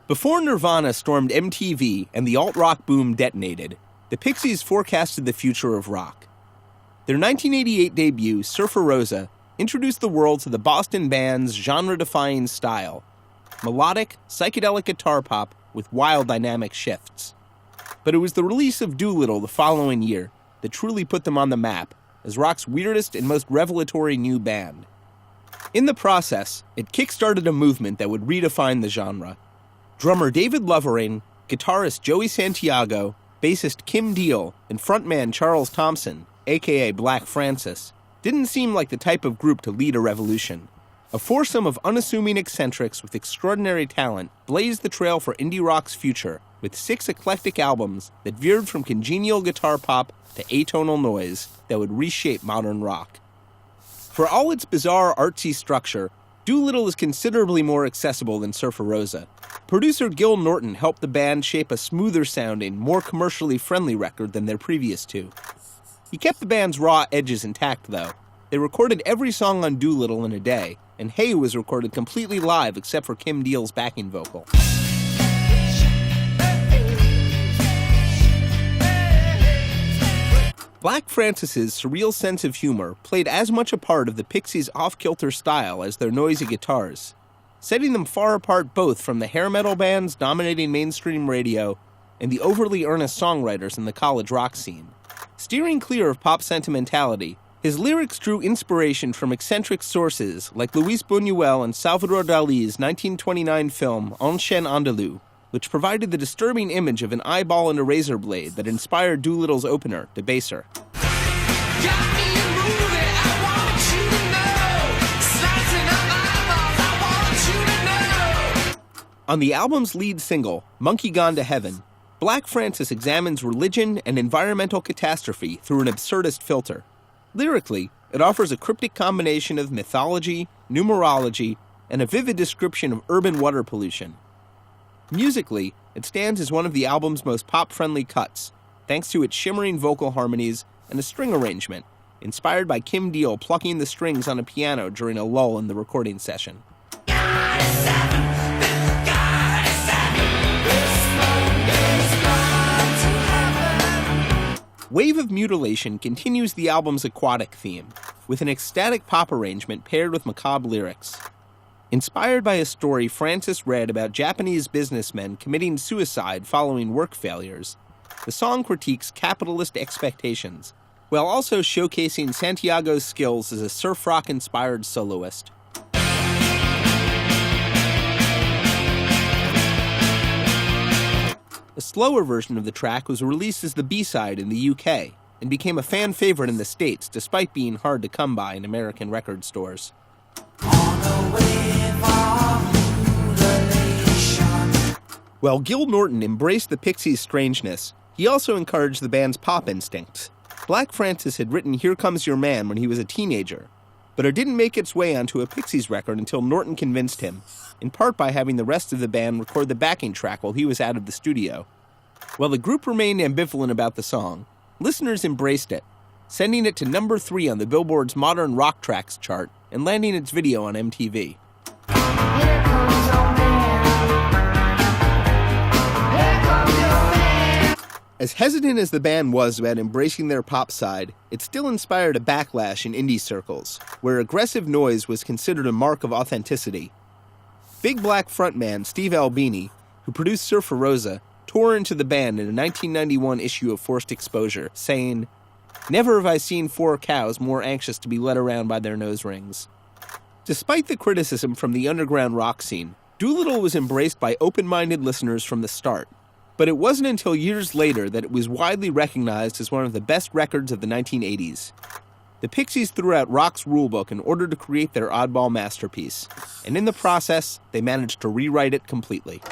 Before Nirvana stormed MTV and the alt-rock boom detonated, the Pixies forecasted the future of rock. Their 1988 debut, Surfer Rosa, introduced the world to the Boston band's genre-defying style, melodic, psychedelic guitar pop with wild dynamic shifts. But it was the release of Doolittle the following year that truly put them on the map as rock's weirdest and most revelatory new band. In the process, it kickstarted a movement that would redefine the genre. Drummer David Lovering, guitarist Joey Santiago, bassist Kim Deal, and frontman Charles Thompson, aka Black Francis, didn't seem like the type of group to lead a revolution. A foursome of unassuming eccentrics with extraordinary talent blazed the trail for indie rock's future with 6 eclectic albums that veered from congenial guitar pop to atonal noise that would reshape modern rock. For all its bizarre artsy structure, Doolittle is considerably more accessible than Surfer Rosa. Producer Gil Norton helped the band shape a smoother-sounding, more commercially friendly record than their previous two. He kept the band's raw edges intact, though. They recorded every song on Doolittle in a day, and Hey was recorded completely live except for Kim Deal's backing vocal. Black Francis's surreal sense of humor played as much a part of the Pixies' off-kilter style as their noisy guitars, setting them far apart both from the hair metal bands dominating mainstream radio and the overly earnest songwriters in the college rock scene. Steering clear of pop sentimentality, his lyrics drew inspiration from eccentric sources like Luis Buñuel and Salvador Dali's 1929 film Un Chien Andalou, which provided the disturbing image of an eyeball and a razor blade that inspired Doolittle's opener, Debaser. On the album's lead single, Monkey Gone to Heaven, Black Francis examines religion and environmental catastrophe through an absurdist filter. Lyrically, it offers a cryptic combination of mythology, numerology, and a vivid description of urban water pollution. Musically, it stands as one of the album's most pop-friendly cuts, thanks to its shimmering vocal harmonies and a string arrangement, inspired by Kim Deal plucking the strings on a piano during a lull in the recording session. Wave of Mutilation continues the album's aquatic theme, with an ecstatic pop arrangement paired with macabre lyrics. Inspired by a story Francis read about Japanese businessmen committing suicide following work failures, the song critiques capitalist expectations, while also showcasing Santiago's skills as a surf rock-inspired soloist. A slower version of the track was released as the B-side in the UK, and became a fan favorite in the States despite being hard to come by in American record stores. While Gil Norton embraced the Pixies' strangeness, he also encouraged the band's pop instincts. Black Francis had written Here Comes Your Man when he was a teenager, but it didn't make its way onto a Pixies record until Norton convinced him, in part by having the rest of the band record the backing track while he was out of the studio. While the group remained ambivalent about the song, listeners embraced it, sending it to number 3 on the Billboard's Modern Rock Tracks chart and landing its video on MTV. As hesitant as the band was about embracing their pop side, it still inspired a backlash in indie circles, where aggressive noise was considered a mark of authenticity. Big Black frontman Steve Albini, who produced Surfer Rosa, tore into the band in a 1991 issue of Forced Exposure, saying, "Never have I seen 4 cows more anxious to be led around by their nose rings." Despite the criticism from the underground rock scene, Doolittle was embraced by open-minded listeners from the start. But it wasn't until years later that it was widely recognized as one of the best records of the 1980s. The Pixies threw out rock's rulebook in order to create their oddball masterpiece, and in the process, they managed to rewrite it completely.